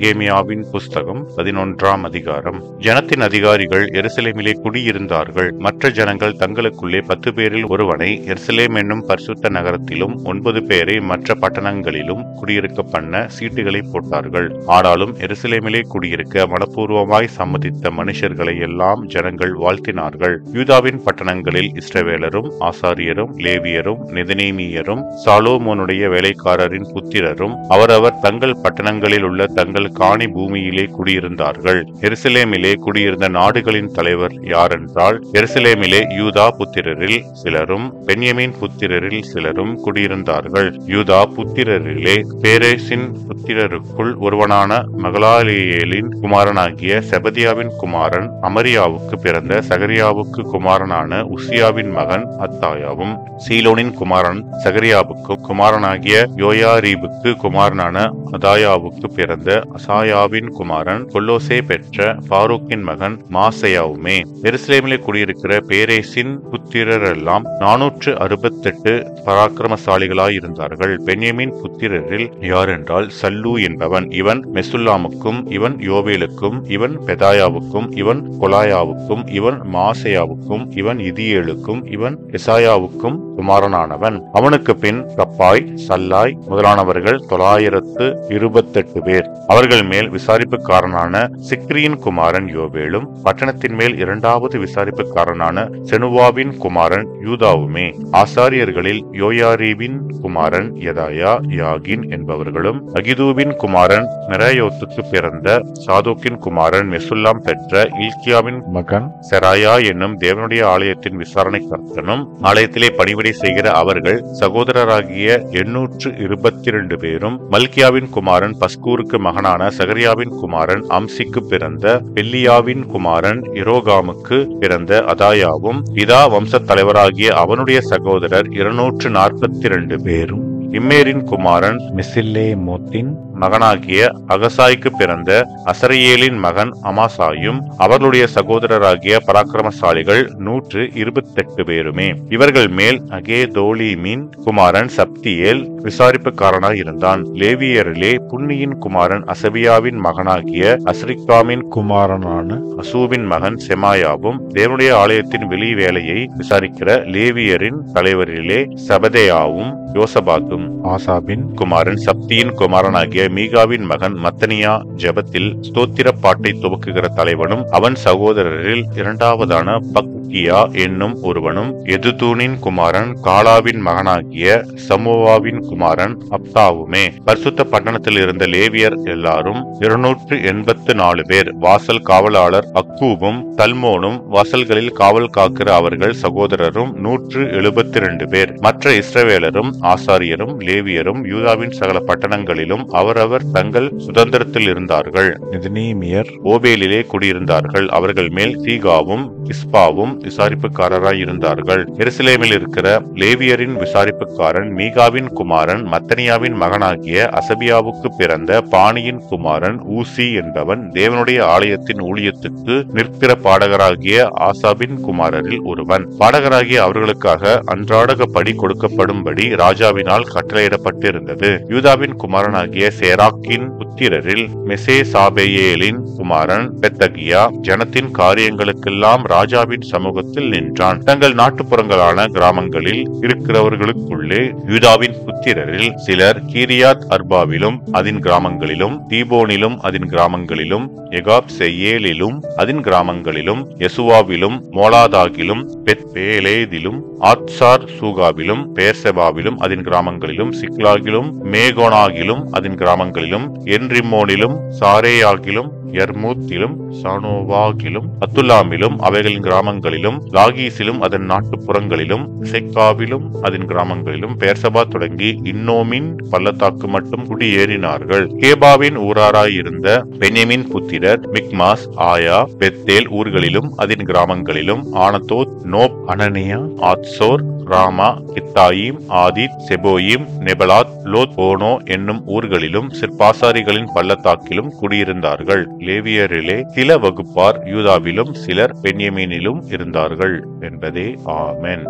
நெகேமியாவின் புஸ்தகம் 11ஆம் அதிகாரம். ஜனத்தின் அதிகாரிகள் எருசலேமிலே குடியிருந்தார்கள். மற்ற ஜனங்கள் தங்களுக்குள்ளே 10 பேரில் ஒருவனை எருசலேம் என்னும் பரிசுத்த நகரத்திலும் 9 பேரை மற்ற பட்டணங்களிலும் குடியிருக்க பண்ண சீட்டுகளை போட்டார்கள். ஆனாலும் எருசலேமிலே குடியிருக்க மனப்பூர்வமாய் சம்மதித்த மனுஷர்களை எல்லாம் ஜனங்கள் வாழ்த்தினார்கள். யூதாவின் பட்டணங்களில் இஸ்ரவேலரும் ஆசாரியரும் லேவியரும் நெதனேமியரும் சாலோமோனுடைய வேலைக்காரரின் புத்திரரும் அவரவர் தங்கள் பட்டணங்களில் உள்ள தங்கள் காணி பூமியிலே குடியிருந்தார்கள். எருசலேமிலே குடியிருந்த நாடுகளின் தலைவர் யாரென்றால், எருசலேமிலே யூதா புத்திரரில் சிலரும் பென்யமீன் புத்திரரில் சிலரும் குடியிருந்தார்கள். யூதா புத்திரரிலே பேரேசின் புத்திரருக்குள் ஒருவனான மகலாலியேலின் குமாரனாகிய செபதியாவின் குமாரன் அமரியாவுக்கு பிறந்த சகரியாவுக்கு குமாரனான உசியாவின் மகன் அத்தாயாவும், சீலோனின் குமாரன் சகரியாவுக்கு குமாரனாகிய யோயாரீபுக்கு குமாரனான அதாயாவுக்கு பிறந்த அசாயாவின் குமாரன் கொல்லோசே பெற்ற பாரூக்கின் மகன் மாசையாவுமே. எருசலேமிலே குடியிருக்கிற பேரேசின் புத்திரரெல்லாம் 468 பராக்கிரமசாலிகளாயிருந்தார்கள். பென்யமீன் புத்திரரில் யாரென்றால், சல்லூ என்பவன், இவன் மெசுல்லாமுக்கும், இவன் யோவேலுக்கும், இவன் பெதாயாவுக்கும், இவன் கொலாயாவுக்கும், இவன் மாசையாவுக்கும், இவன் இதியேலுக்கும், இவன் எசாயாவுக்கும் குமாரனானவன். அவனுக்கு பின் கப்பாய் சல்லாய் முதலானவர்கள் 928 பேர். அவர்கள் மேல் விசாரிப்புக்காரனான சிக்ரியின் குமாரன் யோவேலும், பட்டணத்தின் மேல் 2வது விசாரிப்புக்காரனான செனுவாவின் குமாரன் யூதாவுமே. ஆசாரியர்களில் யோயாரீபின் குமாரன் யதாயா யாகின் என்பவர்களும், அகிதூபின் குமாரன் மெராயோத்துக்கு பிறந்த சாதோக்கின் குமாரன் மெசுல்லாம் பெற்ற இல்கியாவின் மகன் செராயா என்னும் தேவனுடைய ஆலயத்தின் விசாரணை கர்த்தனும் ஆலயத்திலே பணிவிடை செய்கிற அவர்கள் சகோதரராகிய 822 பேரும், மல்கியாவின் குமாரன் பஸ்கூருக்கு மகனான சகரியாவின் குமாரன் அம்சிக்கு பிறந்த பெல்லியாவின் குமாரன் இரோகாமுக்கு பிறந்த அதாயாவும், இதா வம்ச தலைவராகிய அவனுடைய சகோதரர் 242 பேரும், இம்மேரின் குமாரன் மெசில்லேமோத்தின் மகனாகிய அகசாய்க்கு பிறந்த அசரியேலின் மகன் அமாசாயும், அவர்களுடைய சகோதரராகிய பராக்கிரமசாலிகள் 128 பேருமே. இவர்கள் மேல் அகேதோலிமின் குமாரன் சப்தியேல் விசாரிப்புக்காரனாய் இருந்தான். லேவியரிலே புன்னியின் குமாரன் அசபியாவின் மகனாகிய அஸ்ரிக்காமின் குமாரனான அசூபின் மகன் செமாயாவும், தேவனுடைய ஆலயத்தின் வெளி வேலையை விசாரிக்கிற லேவியரின் தலைவரிலே சபதேயாவும், யோசபாத்தும், ஆசாபின் குமாரன் சப்தியின் குமாரனாகிய மீகாவின் மகன் மத்தனியா ஜெபத்தில் ஸ்தோத்திர பாட்டை துவக்குகிற தலைவனும், அவன் சகோதரரில் 2வதான பக்கியா என்னும் ஒருவனும், எதுதூனின் குமாரன் காலாவின் மகனாகிய சமோவாவின் குமாரன் அப்தாவுமே. பரிசுத்த பட்டணத்தில் இருந்த லேவியர் எல்லாரும் 284 பேர். வாசல் காவலாளர் அக்கூபும் தல்மோனும், வாசல்களில் காவல் காக்கிற அவர்கள் சகோதரரும் 172 பேர். மற்ற இஸ்ரவேலரும் ஆசாரியரும் லேவியரும் யூதாவின் சகல பட்டணங்களிலும் அவரவர் தங்கள் சுதந்திரத்தில் இருந்தார்கள். நெதனேமியர் ஓபேலிலே குடியிருந்தார்கள். அவர்கள் மேல் தீகாவும் இஸ்பாவும் விசாரிப்புக்காரராய் இருந்தார்கள். எருசலேமில் இருக்கிற லேவியரின் விசாரிப்புக்காரன் மீகாவின் குமாரன் மத்தனியாவின் மகனாகிய அசபியாவுக்கு பிறந்த பாணியின் குமாரன் ஊசி என்பவன் தேவனுடைய ஆலயத்தின் ஊழியத்துக்கு நிற்கிற பாடகராகிய ஆசாபின் குமாரரில் ஒருவன். பாடகராகிய அவர்களுக்காக அன்றாடகப்படி கொடுக்கப்படும்படி ராஜாவினால் கட்டளையிடப்பட்டிருந்தது. யூதாவின் குமாரனாகிய சேராக்கின் புத்திரரில் மெசேசாபெயேலின் குமாரன் பெத்தகியா ஜனத்தின் காரியங்களுக்கெல்லாம் ராஜாவின் சமூகத்தில் நின்றான். தங்கள் நாட்டுப்புறங்களான கிராமங்களில் இருக்கிறவர்களுக்குள்ளே யூதாவின் புத்திரரில் சிலர் கீரியாத் அர்பாவிலும் அதன் கிராமங்களிலும், தீபோனிலும் அதன் கிராமங்களிலும், எகாப் செயேலிலும் அதன் கிராமங்களிலும், யெசுவாவிலும் மோலாதாகிலும் பெத்பேலேதிலும் ஆத்சார் சூகாவிலும் பேர்செபாவிலும் அதன் கிராமங்களிலும், சிக்லாகிலும் மேகோனாகிலும் அதன் கிராமங்களிலும், என்ரிமோனிலும் சாரேயாகிலும் யர்மூத்திலும் சானோவாகிலும் அத்துல்லாமிலும் அவைகளின் கிராமங்களிலும், லாகீசிலும் அதன் நாட்டுப்புறங்களிலும், செக்காவிலும் அதன் கிராமங்களிலும், பேர்சபா தொடங்கி இன்னோமின் பள்ளத்தாக்கு மட்டும் குடியேறினார்கள். கேபாவின் ஊராராயிருந்த பென்யமீன் புத்திரர் மிக்மாஸ் ஆயா பெத்தேல் ஊர்களிலும் அதன் கிராமங்களிலும், ஆனதோத் நோப் அனனியா ஆத்சோர் ராமா கித்தாயிம் ஆதித் செபோயிம் நெபலாத் லோத் போனோ என்னும் ஊர்களிலும் சிற்பாசாரிகளின் பள்ளத்தாக்கிலும் குடியிருந்தார்கள். லேவியரிலே சில வகுப்பார் யூதாவிலும் சிலர் பென்யமீனிலும் இருந்தார்கள் என்பதே. ஆமென்.